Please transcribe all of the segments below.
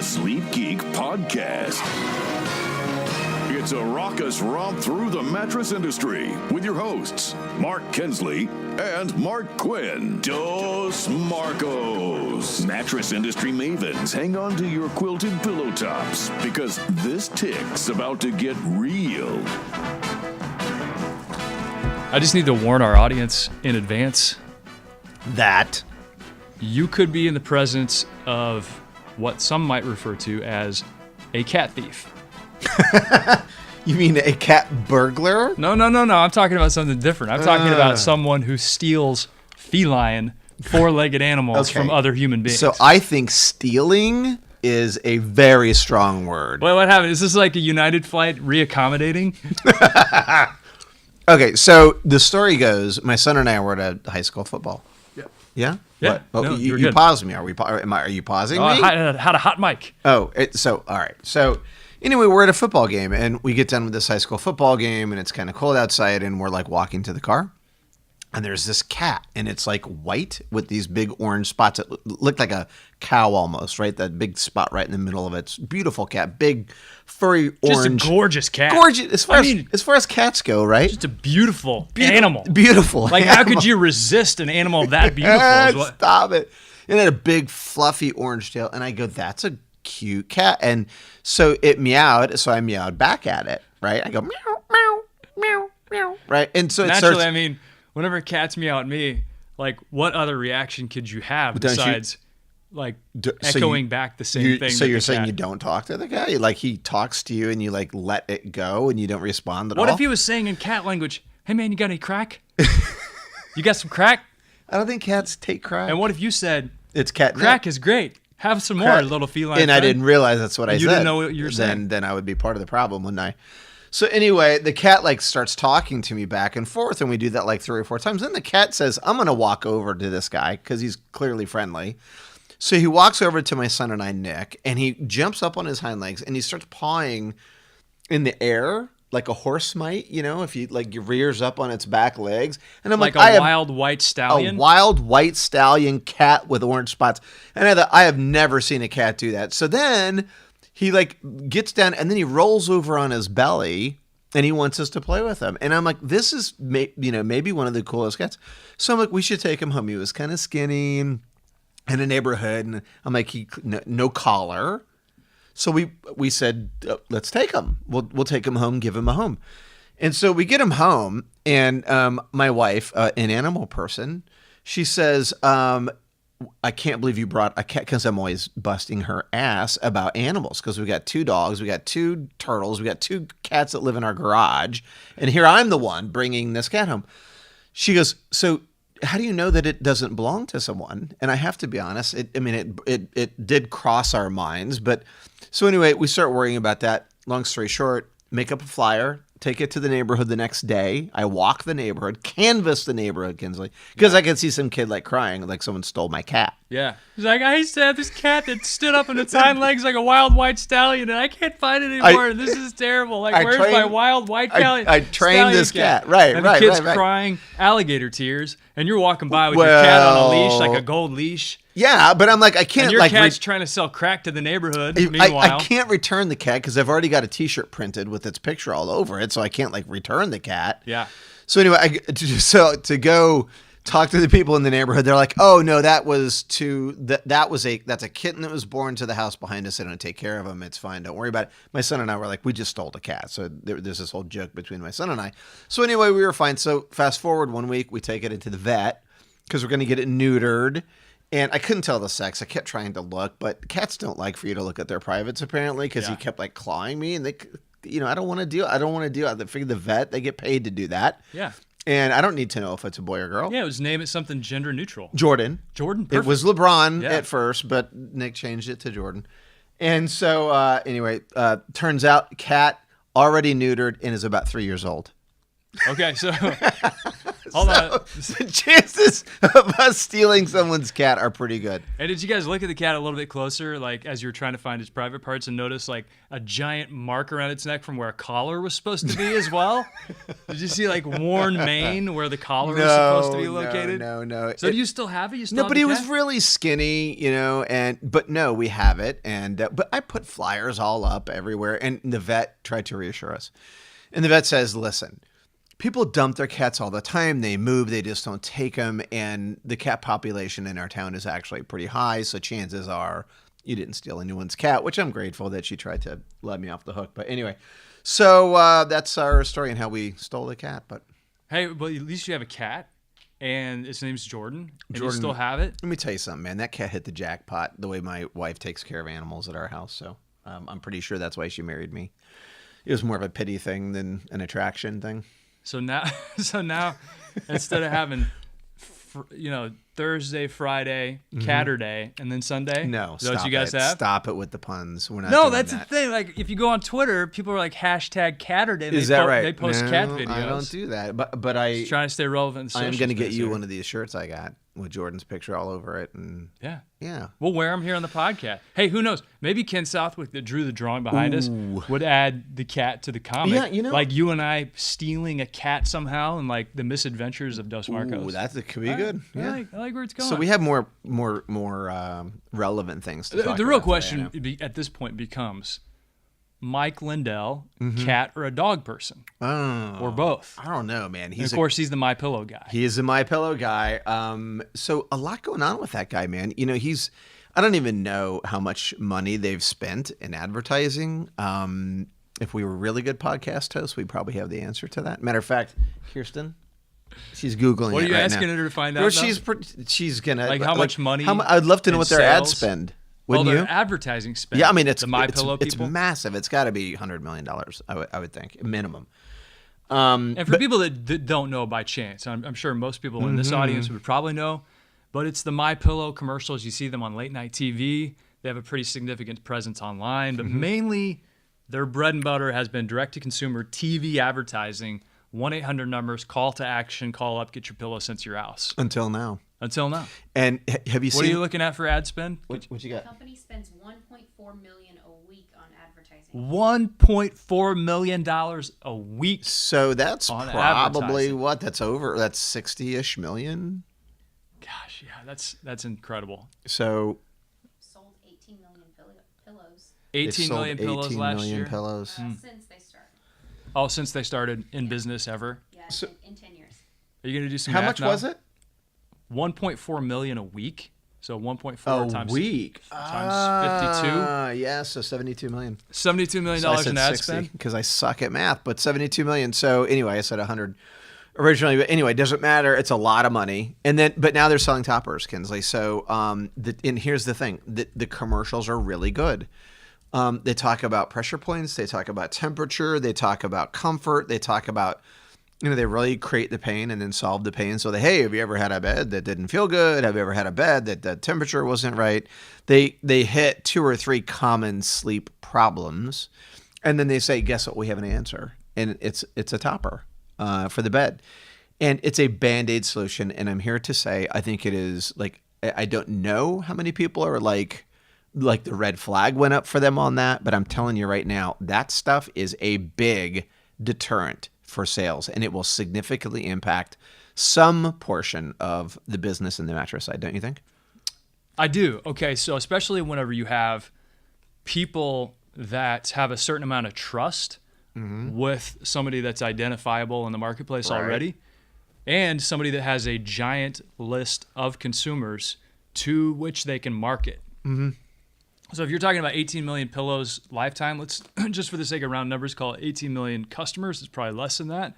the Sleep Geek Podcast. It's a raucous romp through the mattress industry with your hosts, Mark Kinsley and Mark Quinn. Dos Marcos. Mattress industry mavens, hang on to your quilted pillow tops because this tick's about to get real. I just need to warn our audience in advance that you could be in the presence of what some might refer to as a cat thief. You mean a cat burglar? No. I'm talking about something different. I'm talking about someone who steals feline, four-legged animals from other human beings. So I think stealing is a very strong word. Wait, what happened? Is this like a United flight reaccommodating? Okay, so the story goes, my son and I were at a high school football. Yeah? Yeah. What? Oh, No, you paused me. Are you pausing me? I had a hot mic. Oh, all right. So anyway, we're at a football game, and we get done with this high school football game, and it's kind of cold outside, and we're like walking to the car, and there's this cat, and it's like white with these big orange spots that look like a cow almost, right? That big spot right in the middle of it. It's a beautiful cat, big, furry, orange. Just a gorgeous cat. Gorgeous, as far as cats go, right? Just a beautiful animal. Beautiful Like, animal. how could you resist an animal that beautiful? Stop it. It had a big, fluffy orange tail, and I go, that's a cute cat. And so it meowed, so I meowed back at it, right? I go, meow, meow, meow, meow, right? And so it Naturally, starts... I mean, whenever cats meow at me, like, what other reaction could you have besides, echoing back the same thing? So you're saying you don't talk to the cat? Like, he talks to you and you, like, let it go and you don't respond at all? What if he was saying in cat language, hey, man, you got any crack? You got some crack? I don't think cats take crack. And what if you said, it's catnip. Crack is great. Have some more, little feline And friend. I didn't realize that's what I said. You didn't know what you were saying. Then I would be part of the problem, wouldn't I? So anyway, the cat like starts talking to me back and forth, and we do that like 3 or 4 times. Then the cat says, I'm going to walk over to this guy because he's clearly friendly. So he walks over to my son and I, Nick, and he jumps up on his hind legs and he starts pawing in the air like a horse might, you know, if you like your rears up on its back legs. And I'm like, a wild white stallion? A wild white stallion cat with orange spots. And I thought, I have never seen a cat do that. So then he like gets down and then he rolls over on his belly and he wants us to play with him. And I'm like, this is, maybe one of the coolest cats. So I'm like, we should take him home. He was kind of skinny in a neighborhood. And I'm like, no collar. So we said, let's take him. We'll take him home, give him a home. And so we get him home, and my wife, an animal person, she says, I can't believe you brought a cat, because I'm always busting her ass about animals, because we got 2 dogs, we got 2 turtles, we got 2 cats that live in our garage, and here I'm the one bringing this cat home. She goes, so how do you know that it doesn't belong to someone? And I have to be honest, it did cross our minds, but so anyway, we start worrying about that. Long story short, make up a flyer, take it to the neighborhood the next day. I walk the neighborhood, canvass the neighborhood, Kinsley, because I could see some kid like crying, like someone stole my cat. Yeah. He's like, I used to have this cat that stood up on its hind legs like a wild white stallion, and I can't find it anymore. This is terrible. Like, where's my wild white stallion? I trained this cat. Right, and the kid's crying, alligator tears, and you're walking by with your cat on a leash, like a gold leash. Yeah, but I'm like, I can't. And your cat's trying to sell crack to the neighborhood. Meanwhile, I can't return the cat because I've already got a T-shirt printed with its picture all over it, so I can't like return the cat. Yeah. So anyway, to go talk to the people in the neighborhood, they're like, "Oh no, that's a kitten that was born to the house behind us. I don't take care of him. It's fine. Don't worry about it." My son and I were like, "We just stole a cat." So there's this whole joke between my son and I. So anyway, we were fine. So fast forward 1 week, we take it into the vet because we're going to get it neutered. And I couldn't tell the sex. I kept trying to look, but cats don't like for you to look at their privates apparently because he kept like clawing me, and they, I don't want to do. I figured the vet, they get paid to do that. Yeah. And I don't need to know if it's a boy or girl. Yeah, it was name it something gender neutral. Jordan. Perfect. It was LeBron at first, but Nick changed it to Jordan. And so anyway, turns out cat already neutered and is about 3 years old. Okay, so Hold on. The chances of us stealing someone's cat are pretty good. And did you guys look at the cat a little bit closer, like as you were trying to find its private parts, and notice like a giant mark around its neck from where a collar was supposed to be as well? Did you see like worn mane where the collar was supposed to be located? No. So do you still have it? You still No, have but the he cat? was really skinny, but no, we have it. And but I put flyers all up everywhere, and the vet tried to reassure us. And the vet says, listen, people dump their cats all the time. They move. They just don't take them. And the cat population in our town is actually pretty high. So chances are you didn't steal anyone's cat, which I'm grateful that she tried to let me off the hook. But anyway, so that's our story and how we stole the cat. But hey, but at least you have a cat, and its name's Jordan. And you Jordan- still have it? let me tell you something, man. That cat hit the jackpot the way my wife takes care of animals at our house. So I'm pretty sure that's why she married me. It was more of a pity thing than an attraction thing. So now, instead of having, Thursday, Friday, Catterday, and then Sunday. No, is that what stop you guys it. have? Stop it with the puns. We're not. No, doing that's that. the thing. Like, if you go on Twitter, people are like hashtag Catterday. Is that right? They post No, cat videos. I don't do that. But I. Just trying to stay relevant. I am going to get you one of these shirts I got with Jordan's picture all over it, and Yeah. We'll wear them here on the podcast. Hey, who knows? Maybe Ken Southwick, that drew the drawing behind us, would add the cat to the comic. Yeah, like you and I stealing a cat somehow, and like the misadventures of Dos Marcos. Ooh, that could be good. I Yeah. like where it's going. So we have more relevant things to talk about. The real today, question I know. at this point becomes: Mike Lindell, cat or a dog person, or both? I don't know, man. And of course, he's the MyPillow guy. He is a MyPillow guy. So a lot going on with that guy, man. I don't even know how much money they've spent in advertising. If we were really good podcast hosts, we'd probably have the answer to that. Matter of fact, Kirsten, she's Googling What it are you right asking now. her to find out? Or though? she's gonna Like how much money I'd love to know in what their ad sales? spend. Well, Wouldn't their you? advertising spend. Yeah, I mean it's the MyPillow it's people. massive. It's got to be $100 million. I would think minimum. And for people that don't know by chance, I'm sure most people in this audience would probably know, but it's the MyPillow commercials. You see them on late night TV. They have a pretty significant presence online, but mainly their bread and butter has been direct-to-consumer TV advertising, 1-800 numbers, call to action, call up, get your pillow sent to your house. Until now. And And have you seen? what are you looking at for ad spend? What you got? The company spends $1.4 million a week on advertising. $1.4 million a week. So that's on probably advertising. that's 60-ish million. Gosh, yeah, that's incredible. So Sold 18 million pillows 18 sold million pillows 18 last million year. pillows. since they started. Oh, since they started in business ever. Yeah, So- in 10 years. Are you going to do some How math much now? was it? 1.4 million a week. So 1.4 A times week. times 52. Yeah, so 72 million. $72 million in ad spend. because I suck at math, but 72 million. So anyway, I said 100 originally, but anyway, it doesn't matter. It's a lot of money. But now they're selling toppers, Kinsley. So and here's the thing: the commercials are really good. They talk about pressure points. They talk about temperature. They talk about comfort. They talk about, they really create the pain and then solve the pain. So hey, have you ever had a bed that didn't feel good? Have you ever had a bed that the temperature wasn't right? They hit 2 or 3 common sleep problems, and then they say, guess what? We have an answer, and it's a topper for the bed, and it's a Band-Aid solution. And I'm here to say, I think it is like, I don't know how many people are like the red flag went up for them on that, but I'm telling you right now, that stuff is a big deterrent for sales, and it will significantly impact some portion of the business in the mattress side, don't you think? I do. Okay, so especially whenever you have people that have a certain amount of trust with somebody that's identifiable in the marketplace Right. already, and somebody that has a giant list of consumers to which they can market. So if you're talking about 18 million pillows lifetime, let's just for the sake of round numbers call it 18 million customers. It's probably less than that.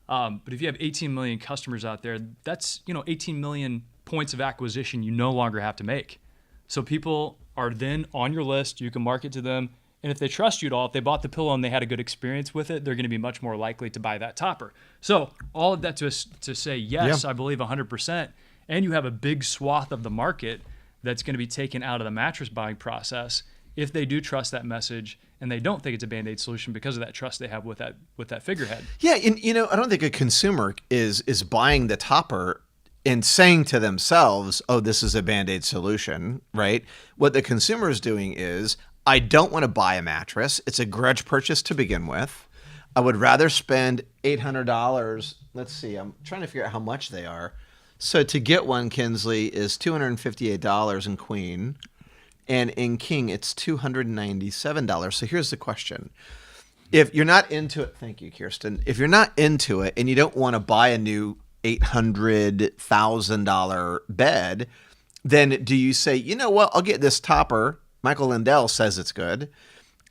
But if you have 18 million customers out there, that's 18 million points of acquisition you no longer have to make. So people are then on your list. You can market to them, and if they trust you at all, if they bought the pillow and they had a good experience with it, they're going to be much more likely to buy that topper. So all of that to say yes, I believe 100%. And you have a big swath of the market that's going to be taken out of the mattress buying process, if they do trust that message and they don't think it's a Band-Aid solution because of that trust they have with that figurehead. Yeah, and I don't think a consumer is buying the topper and saying to themselves, "Oh, this is a Band-Aid solution," right? What the consumer is doing is, I don't want to buy a mattress. It's a grudge purchase to begin with. I would rather spend $800. Let's see. I'm trying to figure out how much they are. So to get one, Kinsley, is $258 in Queen. And in King, it's $297. So here's the question. If you're not into it, thank you, Kirsten. If you're not into it and you don't want to buy a new $800,000 bed, then do you say, you know what, I'll get this topper. Michael Lindell says it's good.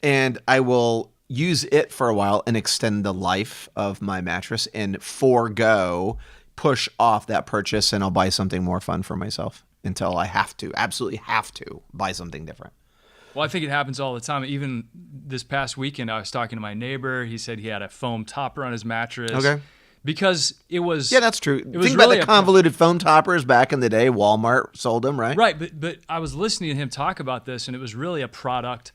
And I will use it for a while and extend the life of my mattress and push off that purchase, and I'll buy something more fun for myself until I absolutely have to buy something different. Well, I think it happens all the time. Even this past weekend, I was talking to my neighbor. He said he had a foam topper on his mattress. Okay. Because it was... Yeah, that's true. Think about the convoluted foam toppers back in the day. Walmart sold them, right? Right, but I was listening to him talk about this, and it was really a product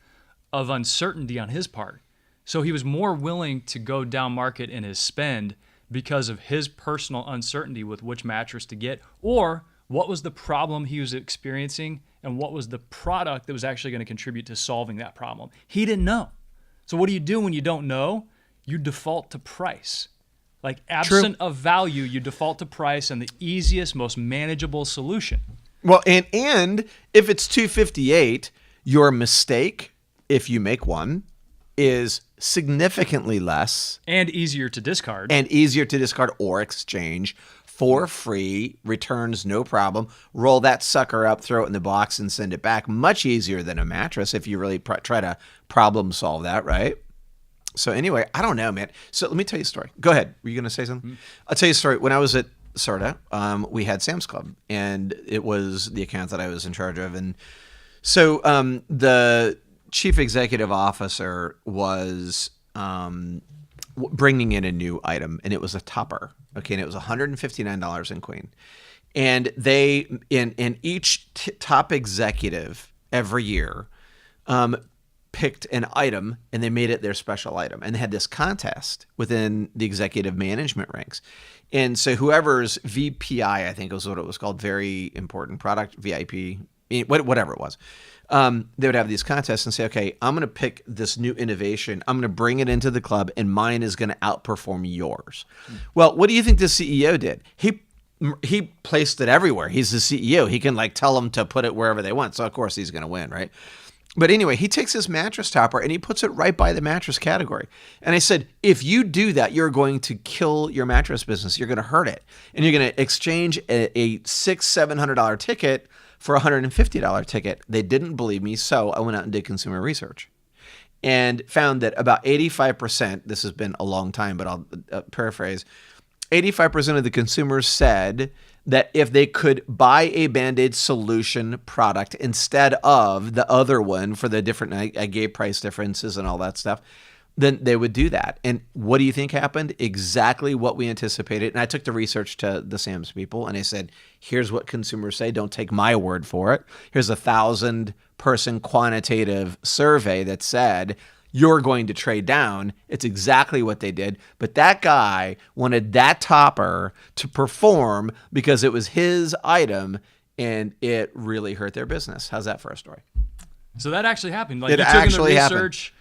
of uncertainty on his part. So he was more willing to go down market in his spend because of his personal uncertainty with which mattress to get, or what was the problem he was experiencing and what was the product that was actually going to contribute to solving that problem. He didn't know. So what do you do when you don't know? You default to price. Like absent of value, you default to price and the easiest, most manageable solution. Well, and if it's $258, your mistake, if you make one, is significantly less and easier to discard or exchange for free, returns no problem. Roll that sucker up, throw it in the box, and send it back. Much easier than a mattress if you really try to problem solve that, right? So anyway, I don't know, man. So let me tell you a story. Go ahead. Were you going to say something? Mm-hmm. I'll tell you a story. When I was at Serta, we had Sam's Club, and it was the account that I was in charge of. And so the chief executive officer was bringing in a new item, and it was a topper. Okay, and it was $159 in Queen. And they, in each top executive every year, picked an item, and they made it their special item. And they had this contest within the executive management ranks. And so whoever's VPI, I think was what it was called, very important product, VIP, whatever it was, they would have these contests and say, okay, I'm going to pick this new innovation. I'm going to bring it into the club, and mine is going to outperform yours. Well, what do you think the CEO did? He placed it everywhere. He's the CEO. He can tell them to put it wherever they want. So of course he's going to win, right? But anyway, he takes his mattress topper and he puts it right by the mattress category. And I said, if you do that, you're going to kill your mattress business. You're going to hurt it. And you're going to exchange a $600-700 ticket for a $150 ticket. They didn't believe me, so I went out and did consumer research and found that about 85%, this has been a long time, but I'll paraphrase, 85% of the consumers said that if they could buy a Band-Aid solution product instead of the other one for the different, I gave price differences and all that stuff, then they would do that. And what do you think happened? Exactly what we anticipated. And I took the research to the Sam's people and I said, here's what consumers say. Don't take my word for it. Here's a 1,000-person quantitative survey that said, you're going to trade down. It's exactly what they did. But that guy wanted that topper to perform because it was his item, and it really hurt their business. How's that for a story? So that actually happened. It actually the happened. research,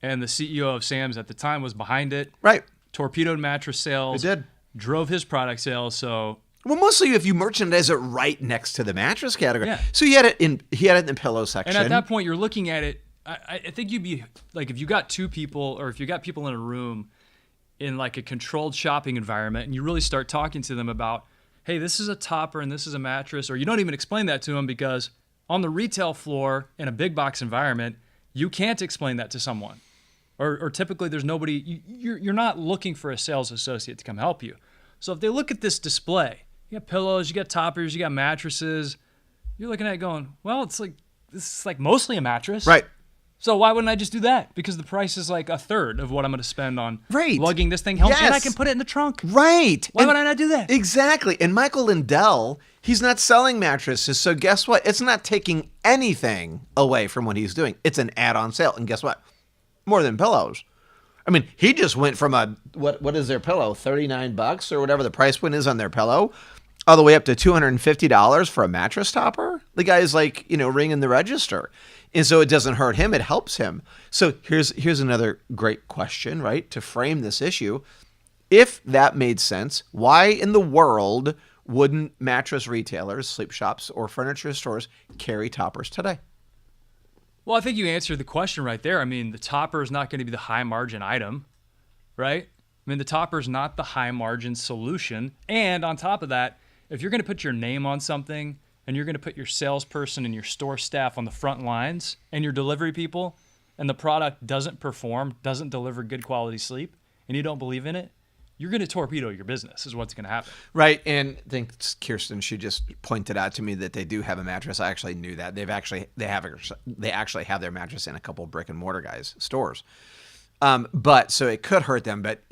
and the CEO of Sam's at the time was behind it. Right. Torpedoed mattress sales. It did. Drove his product sales. So well, mostly if you merchandise it right next to the mattress category. Yeah. So he had it in the pillow section. And at that point, you're looking at it. I think you'd be like, if you got two people, or if you got people in a room in a controlled shopping environment, and you really start talking to them about, hey, this is a topper and this is a mattress, or you don't even explain that to them because on the retail floor in a big box environment, you can't explain that to someone. Or typically there's nobody, you're not looking for a sales associate to come help you. So if they look at this display, you got pillows, you got toppers, you got mattresses, you're looking at it going, well, this is mostly a mattress. Right. So why wouldn't I just do that? Because the price is a third of what I'm going to spend on lugging this thing home, Yes. and I can put it in the trunk. Right. Why would I not do that? Exactly. And Michael Lindell He's not selling mattresses, so guess what? It's not taking anything away from what he's doing. It's an add-on sale, and guess what? More than pillows. I mean, he just went from what is their pillow, $39 or whatever the price point is on their pillow, all the way up to $250 for a mattress topper. The guy's like, ringing the register, and so it doesn't hurt him; it helps him. So here's another great question, right? To frame this issue, if that made sense, why in the world wouldn't mattress retailers, sleep shops, or furniture stores carry toppers today? Well, I think you answered the question right there. I mean, the topper is not going to be the high margin item, right? I mean, the topper is not the high margin solution. And on top of that, if you're going to put your name on something and you're going to put your salesperson and your store staff on the front lines and your delivery people, and the product doesn't perform, doesn't deliver good quality sleep, and you don't believe in it, you're going to torpedo your business is what's going to happen. Right. And I think Kirsten, she just pointed out to me that they do have a mattress. I actually knew that. They actually have their mattress in a couple of brick and mortar guys' stores. But so it could hurt them. But,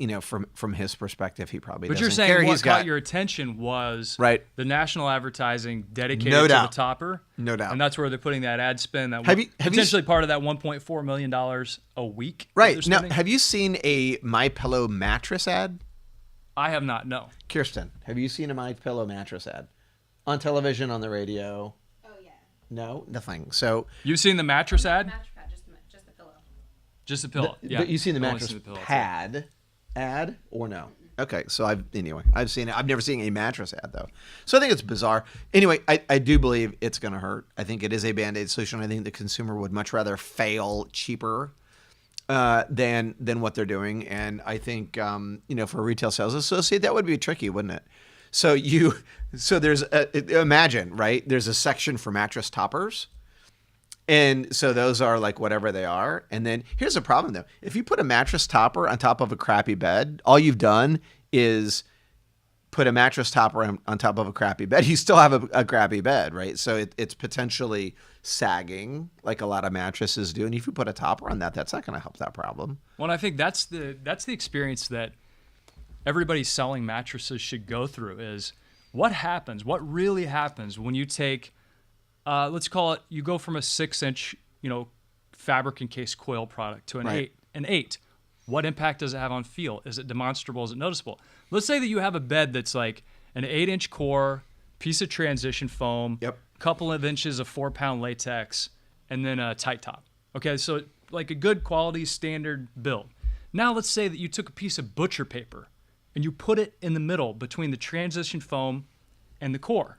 from his perspective, he probably But doesn't you're saying care. what caught your attention was right. the national advertising dedicated No to doubt. the topper. No doubt. And that's where they're putting that ad spend. That Have potentially part of that $1.4 million a week. Right. Now, have you seen a MyPillow mattress ad? I have not, no. Kirsten, have you seen a MyPillow mattress ad? On television, on the radio? Oh, yeah. No? Nothing. So You've seen the mattress ad? Mattress pad, just the pillow. Just the pillow. Yeah. But you've seen the I've only mattress seen the pillow, too. pad ad or no? Okay, so I've seen it. I've never seen a mattress ad though. So I think it's bizarre. Anyway, I do believe it's going to hurt. I think it is a Band-Aid solution. I think the consumer would much rather fail cheaper than what they're doing. And I think for a retail sales associate, that would be tricky, wouldn't it? So there's imagine, right? There's a section for mattress toppers. And so those are like whatever they are. And then here's the problem though. If you put a mattress topper on top of a crappy bed, all you've done is put a mattress topper on top of a crappy bed. You still have a crappy bed, right? So it's potentially sagging like a lot of mattresses do. And if you put a topper on that, that's not going to help that problem. Well, and I think that's the experience that everybody selling mattresses should go through is what really happens when you take let's call it, you go from a 6-inch, fabric encased coil product to an 8. What impact does it have on feel? Is it demonstrable? Is it noticeable? Let's say that you have a bed that's like an 8-inch core, piece of transition foam, couple of inches of 4-pound latex, and then a tight top. Okay, so like a good quality standard build. Now let's say that you took a piece of butcher paper and you put it in the middle between the transition foam and the core.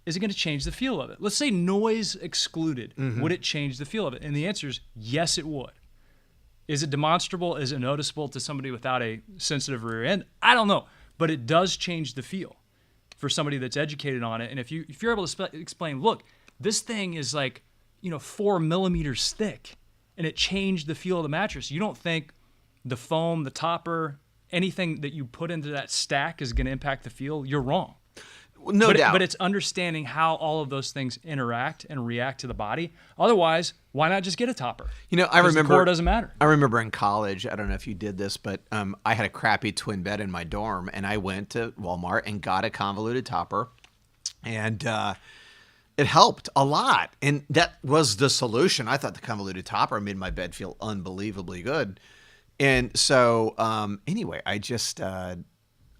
Is it going to change the feel of it? Let's say noise excluded. Mm-hmm. Would it change the feel of it? And the answer is yes, it would. Is it demonstrable? Is it noticeable to somebody without a sensitive rear end? I don't know. But it does change the feel for somebody that's educated on it. And if you're able to explain, look, this thing is like, 4 millimeters thick, and it changed the feel of the mattress. You don't think the foam, the topper, anything that you put into that stack is going to impact the feel? You're wrong. No doubt. But it's understanding how all of those things interact and react to the body. Otherwise, why not just get a topper? I remember the core doesn't matter. I remember in college, I don't know if you did this, but I had a crappy twin bed in my dorm, and I went to Walmart and got a convoluted topper, and it helped a lot. And that was the solution. I thought the convoluted topper made my bed feel unbelievably good. And so anyway, I just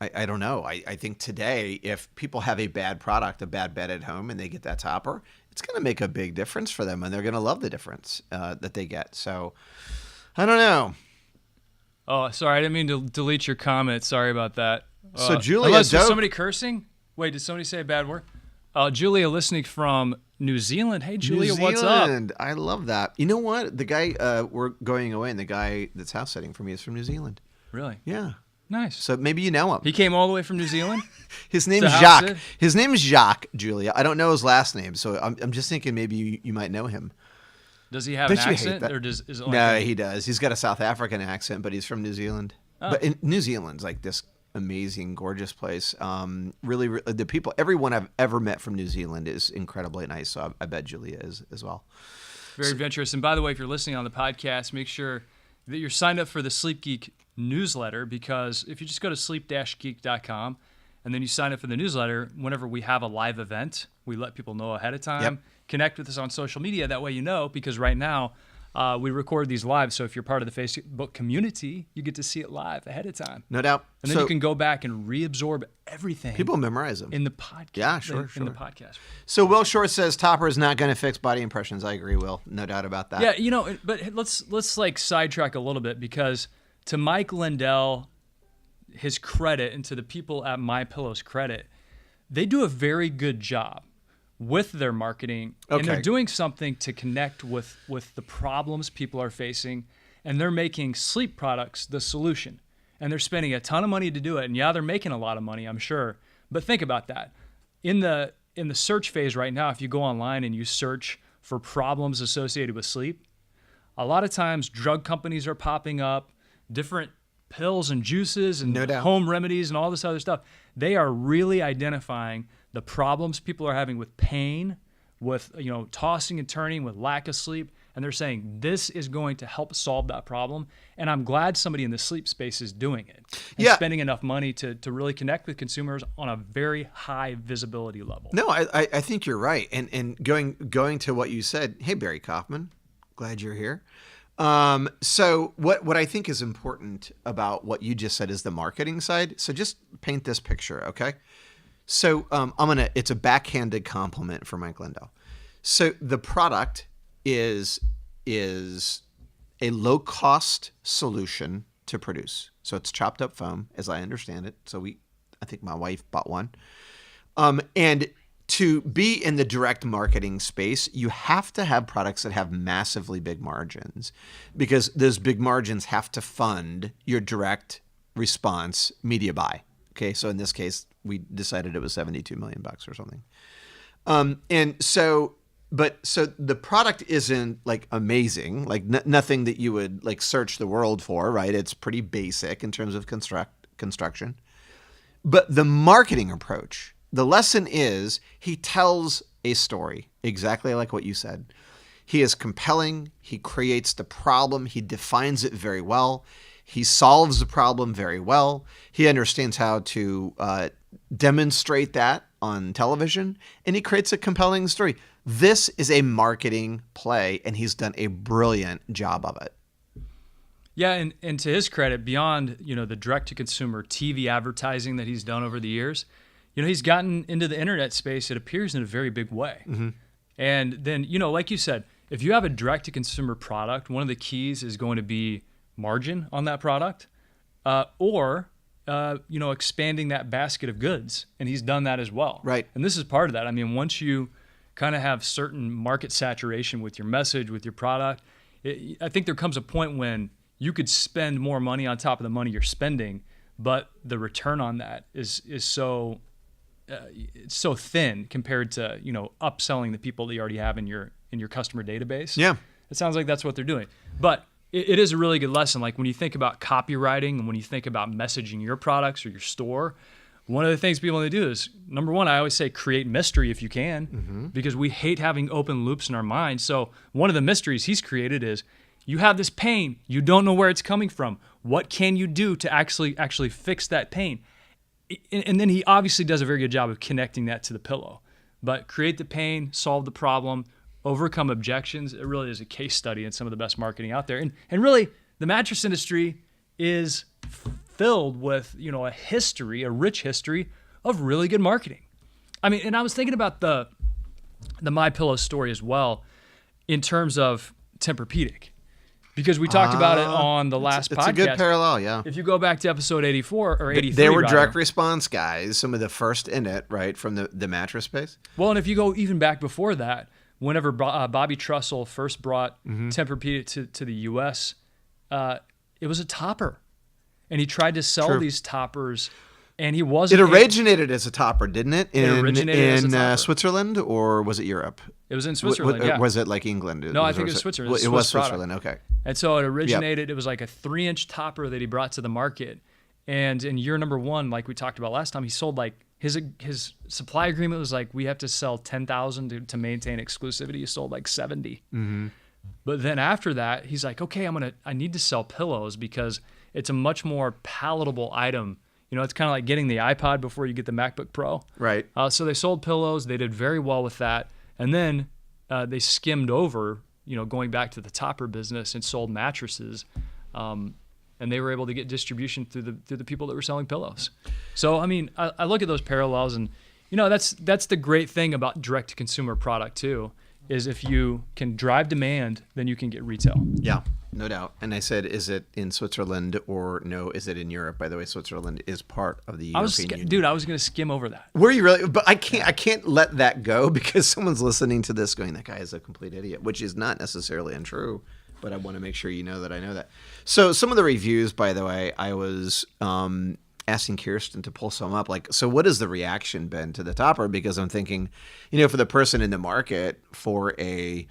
I don't know. I think today, if people have a bad product, a bad bed at home, and they get that topper, it's going to make a big difference for them, and they're going to love the difference that they get. So, I don't know. Oh, sorry. I didn't mean to delete your comment. Sorry about that. So, Julia, was somebody cursing? Wait, did somebody say a bad word? Julia listening from New Zealand. Hey, Julia, what's up? I love that. You know what? The guy, we're going away, and the guy that's house sitting for me is from New Zealand. Really? Yeah. Nice. So maybe you know him. He came all the way from New Zealand? His name is Jacques. His name is Jacques, Julia. I don't know his last name, so I'm just thinking maybe you might know him. Does he have an accent? Or is it like no, he does. He's got a South African accent, but he's from New Zealand. Oh. But New Zealand's like this amazing, gorgeous place. Really, the people, everyone I've ever met from New Zealand is incredibly nice, so I bet Julia is as well. Very adventurous. And by the way, if you're listening on the podcast, make sure that you're signed up for the Sleep Geek newsletter, because if you just go to sleep-geek.com and then you sign up for the newsletter. Whenever we have a live event, we let people know ahead of time. Yep. Connect with us on social media. That way you know, because right now we record these live. So if you're part of the Facebook community, you get to see it live ahead of time. No doubt. And then you can go back and reabsorb everything. People memorize them. In the podcast. Yeah, sure, In the podcast. So Will Short says Topper is not going to fix body impressions. I agree, Will. No doubt about that. Yeah, but let's like sidetrack a little bit, because to Mike Lindell, his credit, and to the people at MyPillow's credit, they do a very good job with their marketing, and they're doing something to connect with the problems people are facing, and they're making sleep products the solution. And they're spending a ton of money to do it. And yeah, they're making a lot of money, I'm sure. But think about that. In the search phase right now, if you go online and you search for problems associated with sleep, a lot of times drug companies are popping up, different pills and juices and home remedies and all this other stuff. They are really identifying the problems people are having with pain, with tossing and turning, with lack of sleep, and they're saying this is going to help solve that problem. And I'm glad somebody in the sleep space is doing it and spending enough money to really connect with consumers on a very high visibility level. No, I think you're right. And going to what you said, hey, Barry Kaufman, glad you're here. So what I think is important about what you just said is the marketing side. So just paint this picture, okay? So it's a backhanded compliment for Mike Lindell. So the product is a low cost solution to produce. So it's chopped up foam, as I understand it. So I think my wife bought one. And to be in the direct marketing space, you have to have products that have massively big margins, because those big margins have to fund your direct response media buy. Okay, so in this case, we decided it was $72 million or something. So the product isn't like amazing, like nothing that you would like search the world for, right? It's pretty basic in terms of construction. But the marketing approach, the lesson is he tells a story exactly like what you said. He is compelling. He creates the problem. He defines it very well. He solves the problem very well. He understands how to demonstrate that on television, and he creates a compelling story. This is a marketing play, and he's done a brilliant job of it. Yeah, and to his credit, beyond the direct-to-consumer TV advertising that he's done over the years, he's gotten into the internet space, it appears, in a very big way. Mm-hmm. And then, like you said, if you have a direct-to-consumer product, one of the keys is going to be margin on that product, or expanding that basket of goods, and he's done that as well. Right. And this is part of that. I mean, once you kind of have certain market saturation with your message, with your product, I think there comes a point when you could spend more money on top of the money you're spending, but the return on that is so it's so thin compared to upselling the people that you already have in your customer database. Yeah, it sounds like that's what they're doing, but it is a really good lesson. Like when you think about copywriting and when you think about messaging your products or your store, one of the things people need to do is, number one, I always say create mystery if you can, because we hate having open loops in our mind. So one of the mysteries he's created is you have this pain, you don't know where it's coming from. What can you do to actually fix that pain? And then he obviously does a very good job of connecting that to the pillow. But create the pain, solve the problem, overcome objections. It really is a case study in some of the best marketing out there. And really, the mattress industry is filled with, a rich history of really good marketing. I mean, and I was thinking about the MyPillow story as well in terms of Tempur-Pedic, because we talked about it on the last podcast. It's a good parallel, yeah. If you go back to episode 84 or 83, they were direct response guys, some of the first in it, right, from the mattress space. Well, and if you go even back before that, whenever Bobby Trussell first brought Tempur-Pedic to the U.S., it was a topper. And he tried to sell these toppers, and he wasn't. It originated as a topper, didn't it? It originated as a topper. Switzerland, or was it Europe? It was in Switzerland, yeah. Was it like England? No, I think it was Switzerland. It was Switzerland, okay. And so it originated, It was like a 3-inch topper that he brought to the market. And in year number 1, like we talked about last time, he sold like, his supply agreement was like, we have to sell 10,000 to maintain exclusivity. He sold like 70. Mm-hmm. But then after that, he's like, okay, I need to sell pillows because it's a much more palatable item, It's kind of like getting the iPod before you get the MacBook Pro. Right. So they sold pillows. They did very well with that. And then they skimmed over, going back to the topper business and sold mattresses. And they were able to get distribution through the people that were selling pillows. So, I mean, I look at those parallels, and, that's the great thing about direct-to-consumer product, too, is if you can drive demand, then you can get retail. Yeah, no doubt. And I said, is it in Switzerland or no, is it in Europe? By the way, Switzerland is part of the European Union. Dude, I was going to skim over that. Were you really? But I can't let that go because someone's listening to this going, that guy is a complete idiot, which is not necessarily untrue. But I want to make sure you know that I know that. So some of the reviews, by the way, I was asking Kirsten to pull some up. Like, so what has the reaction been to the topper? Because I'm thinking, for the person in the market for a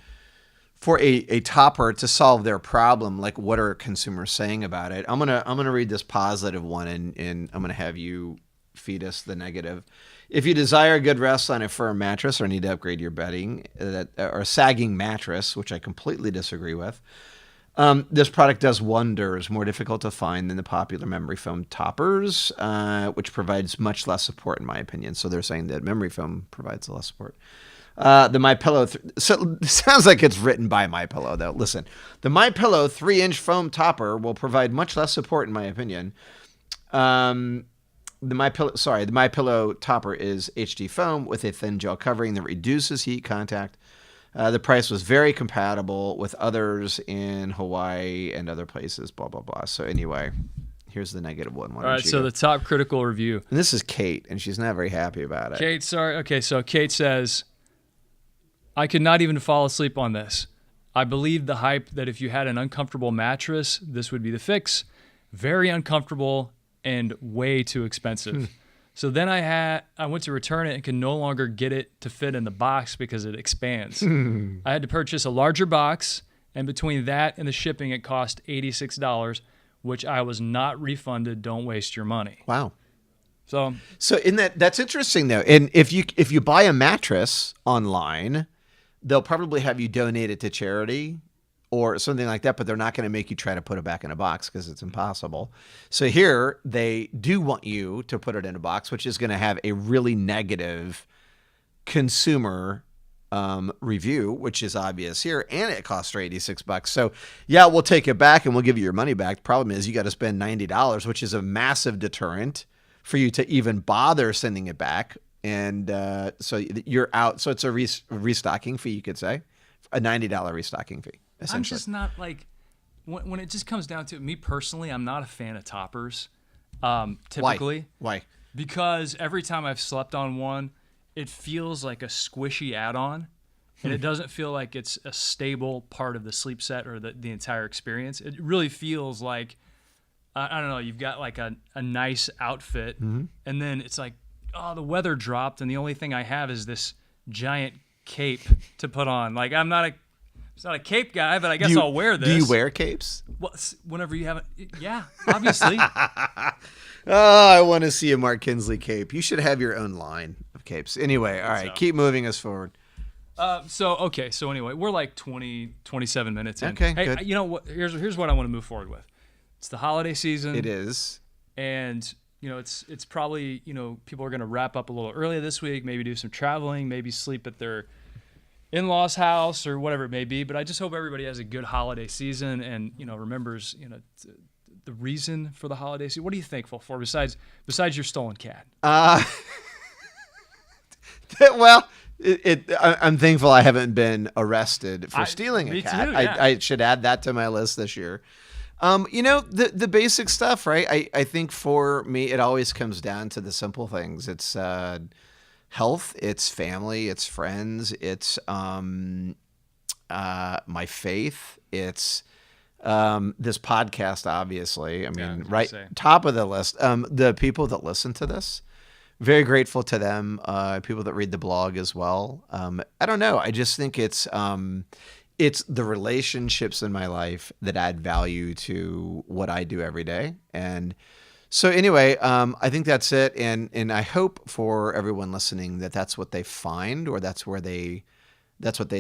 topper to solve their problem, like what are consumers saying about it? I'm gonna read this positive one, and I'm gonna have you feed us the negative. If you desire a good rest on a firm mattress or need to upgrade your bedding, or a sagging mattress, which I completely disagree with, this product does wonders. More difficult to find than the popular memory foam toppers, which provides much less support, in my opinion. So they're saying that memory foam provides less support. The MyPillow, so it sounds like it's written by MyPillow, though. Listen, the MyPillow 3-inch foam topper will provide much less support, in my opinion. The MyPillow topper is HD foam with a thin gel covering that reduces heat contact. The price was very compatible with others in Hawaii and other places, blah, blah, blah. So anyway, here's the negative one. All right, so the top critical review. And this is Kate, and she's not very happy about it. Kate, sorry. Okay, so Kate says, I could not even fall asleep on this. I believed the hype that if you had an uncomfortable mattress, this would be the fix. Very uncomfortable and way too expensive. So then I went to return it and can no longer get it to fit in the box because it expands. I had to purchase a larger box, and between that and the shipping, it cost $86, which I was not refunded. Don't waste your money. Wow. So in that's interesting though. And if you buy a mattress online, they'll probably have you donate it to charity or something like that, but they're not going to make you try to put it back in a box because it's impossible. So here they do want you to put it in a box, which is going to have a really negative consumer review, which is obvious here, and it costs her $86. So yeah, we'll take it back and we'll give you your money back. The problem is you got to spend $90, which is a massive deterrent for you to even bother sending it back. And so you're out. So it's a restocking fee, you could say, a $90 restocking fee. I'm just not like, when it just comes down to it, me personally, I'm not a fan of toppers. Typically. Why? Because every time I've slept on one, it feels like a squishy add-on, and it doesn't feel like it's a stable part of the sleep set or the entire experience. It really feels like, I don't know, you've got like a nice outfit, and then it's like, oh, the weather dropped, and the only thing I have is this giant cape to put on. Like, I'm not a cape guy, but I guess I'll wear this. Do you wear capes? Well, whenever you have it, yeah, obviously. Oh, I want to see a Mark Kinsley cape. You should have your own line of capes. Anyway, all right, keep moving us forward. So anyway, we're like 27 minutes in. Okay, hey, good. You know what? Here's what I want to move forward with. It's the holiday season. It is. And, it's probably, people are going to wrap up a little early this week, maybe do some traveling, maybe sleep at their in-laws house or whatever it may be. But I just hope everybody has a good holiday season and, remembers, the reason for the holiday season. What are you thankful for besides your stolen cat? Well, I'm thankful I haven't been arrested for stealing a cat. Too, yeah. I should add that to my list this year. The basic stuff, right? I think for me, it always comes down to the simple things. It's health, it's family, it's friends, it's my faith, it's this podcast, obviously. I mean, right top of the list. The people that listen to this, very grateful to them. People that read the blog as well. I don't know. I just think it's the relationships in my life that add value to what I do every day. And so anyway, I think that's it. And I hope for everyone listening that that's what they find, or that's what they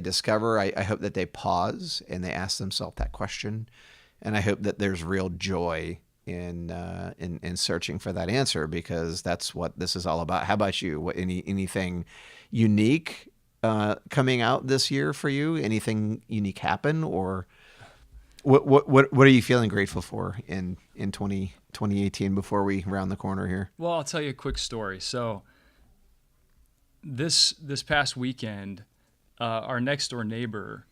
discover. I hope that they pause and they ask themselves that question. And I hope that there's real joy in searching for that answer, because that's what this is all about. How about you? Anything unique coming out this year for you? Anything unique happen, or what are you feeling grateful for in 2018 before we round the corner here? Well, I'll tell you a quick story. So this past weekend, our next door neighbor,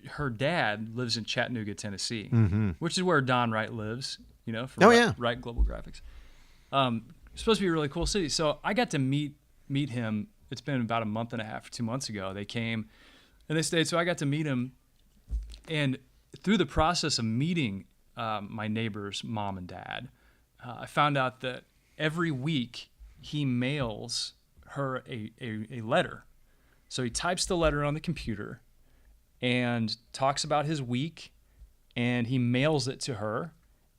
her dad lives in Chattanooga, Tennessee, which is where Don Wright lives, from Wright Global Graphics. It's supposed to be a really cool city. So I got to meet him. It's been about a month and a half, 2 months ago. They came and they stayed. So I got to meet him. And through the process of meeting my neighbor's mom and dad, I found out that every week he mails her a letter. So he types the letter on the computer and talks about his week, and he mails it to her,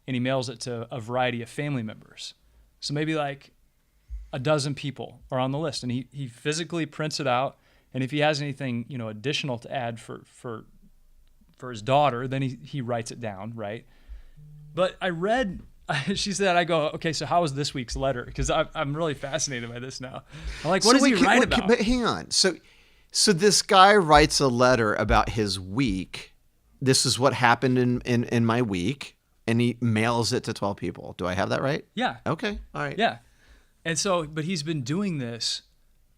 and he mails it to a variety of family members. So maybe like a dozen people are on the list, and he physically prints it out, and if he has anything additional to add for his daughter, then he writes it down, right? But I read, she said, I go, okay, so how was this week's letter? Because I'm really fascinated by this now. I'm like, what does he write about? But hang on. So this guy writes a letter about his week. This is what happened in my week, and he mails it to 12 people. Do I have that right? Yeah. Okay. All right. Yeah. And so, but he's been doing this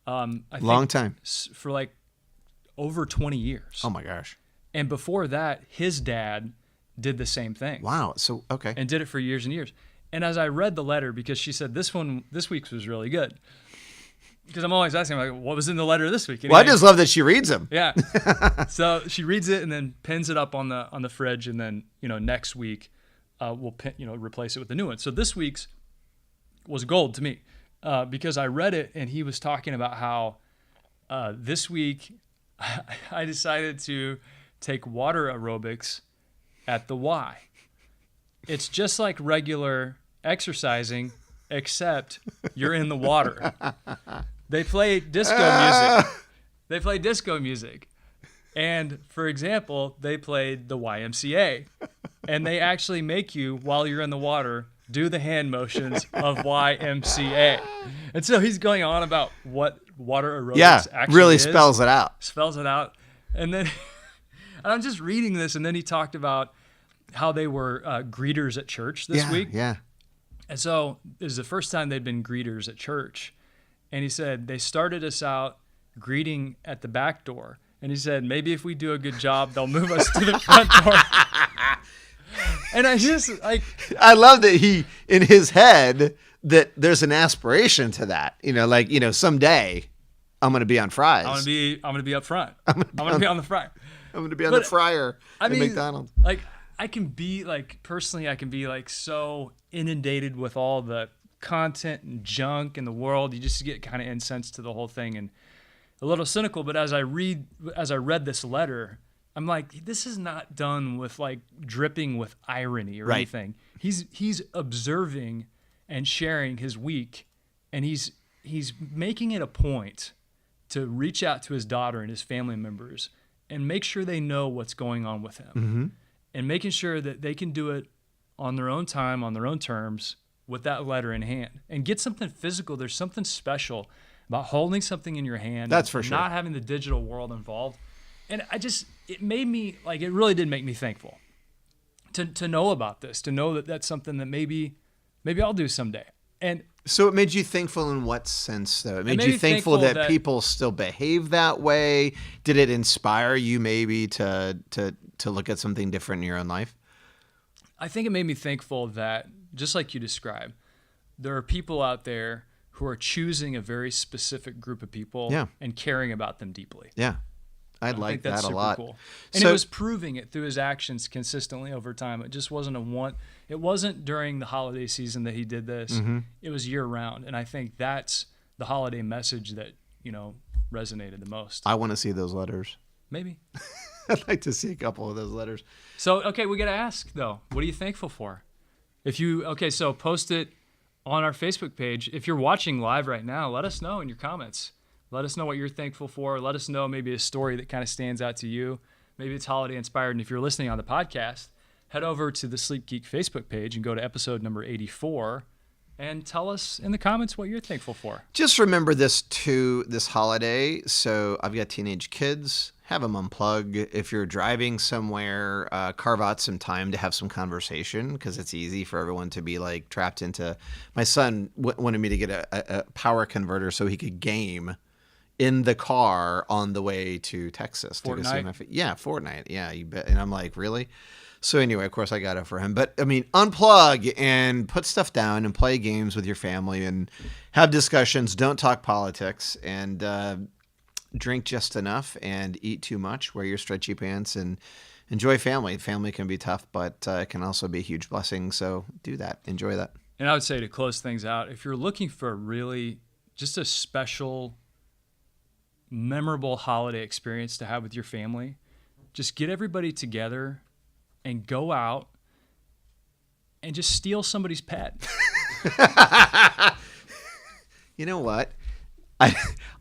long time, for like over 20 years. Oh my gosh. And before that, his dad did the same thing. Wow. So, okay. And did it for years and years. And as I read the letter, because she said this week's was really good. Because I'm always asking, like, what was in the letter this week? Well, I just love that she reads them. Yeah. So she reads it and then pins it up on the fridge, and then next week we'll replace it with the new one. So this week's was gold to me because I read it, and he was talking about how this week I decided to take water aerobics at the Y. It's just like regular exercising, except you're in the water. They play disco music. They play disco music. And for example, they played the YMCA. And they actually make you, while you're in the water, do the hand motions of YMCA. And so he's going on about what water aerobics actually really is. spells it out. Spells it out. And then and I'm just reading this, and then he talked about how they were greeters at church this week. Yeah. And so it was the first time they'd been greeters at church. And he said, they started us out greeting at the back door. And he said, maybe if we do a good job, they'll move us to the front door. And I just I love that he, in his head, that there's an aspiration to that. Someday I'm going to be on fries. I'm going to be up front. I'm going to be on the fryer. I'm going to be on the fryer at McDonald's. I can be personally, I can be so inundated with all the content and junk in the world. You just get kind of incensed to the whole thing and a little cynical. But as I read this letter, I'm like, this is not done with dripping with irony or anything. He's observing and sharing his week, and he's making it a point to reach out to his daughter and his family members and make sure they know what's going on with him, and making sure that they can do it on their own time, on their own terms, with that letter in hand, and get something physical. There's something special about holding something in your hand. That's for sure. Not having the digital world involved. And it made me, it really did make me thankful to know about this, to know that that's something that maybe I'll do someday. And so it made you thankful in what sense, though? It made you thankful that people still behave that way? Did it inspire you maybe to look at something different in your own life? I think it made me thankful that, just like you described, there are people out there who are choosing a very specific group of people and caring about them deeply. Yeah. I like that a lot. Cool. And it was proving it through his actions consistently over time. It just wasn't it wasn't during the holiday season that he did this. It was year round. And I think that's the holiday message that, resonated the most. I want to see those letters. Maybe. I'd like to see a couple of those letters. So, okay, we got to ask though, what are you thankful for? So post it on our Facebook page. If you're watching live right now, let us know in your comments. Let us know what you're thankful for. Let us know maybe a story that kind of stands out to you. Maybe it's holiday inspired. And if you're listening on the podcast, head over to the Sleep Geek Facebook page and go to episode number 84 and tell us in the comments what you're thankful for. Just remember this too, this holiday. So I've got teenage kids. Have them unplug. If you're driving somewhere, carve out some time to have some conversation, because it's easy for everyone to be like trapped into. My son wanted me to get a power converter so he could game in the car on the way to Texas. Fortnite? Yeah, Fortnite. Yeah, you bet. And I'm like, really? So anyway, of course I got it for him. But I mean, unplug and put stuff down and play games with your family and have discussions. Don't talk politics, and drink just enough and eat too much. Wear your stretchy pants and enjoy family. Family can be tough, but it can also be a huge blessing. So do that. Enjoy that. And I would say, to close things out, if you're looking for just a special, memorable holiday experience to have with your family, just get everybody together and go out and just steal somebody's pet. You know what?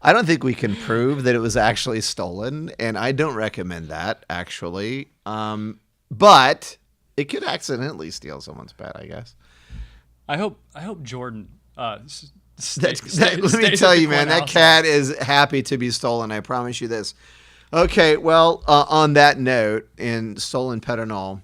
I don't think we can prove that it was actually stolen, and I don't recommend that, actually. But it could accidentally steal someone's pet, I guess. I hope Jordan Let me tell you, man, that cat is happy to be stolen. I promise you this. Okay, well, on that note, in stolen pet and all,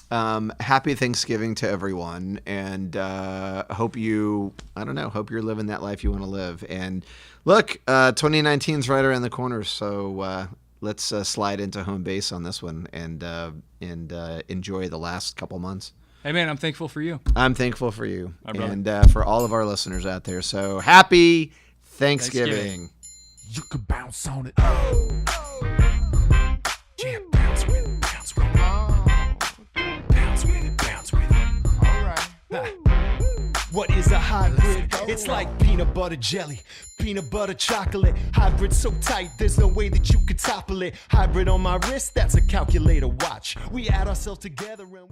happy Thanksgiving to everyone, and hope you're living that life you want to live. And look, 2019 is right around the corner, so let's slide into home base on this one and enjoy the last couple months. Hey, man, I'm thankful for you. I'm thankful for you, and for all of our listeners out there. So happy Thanksgiving. You could bounce on it. Yeah, bounce with it, bounce with it. Bounce with it, bounce with it. All right. What is a hybrid? It's like peanut butter jelly, peanut butter chocolate. Hybrid so tight, there's no way that you could topple it. Hybrid on my wrist, that's a calculator watch. We add ourselves together and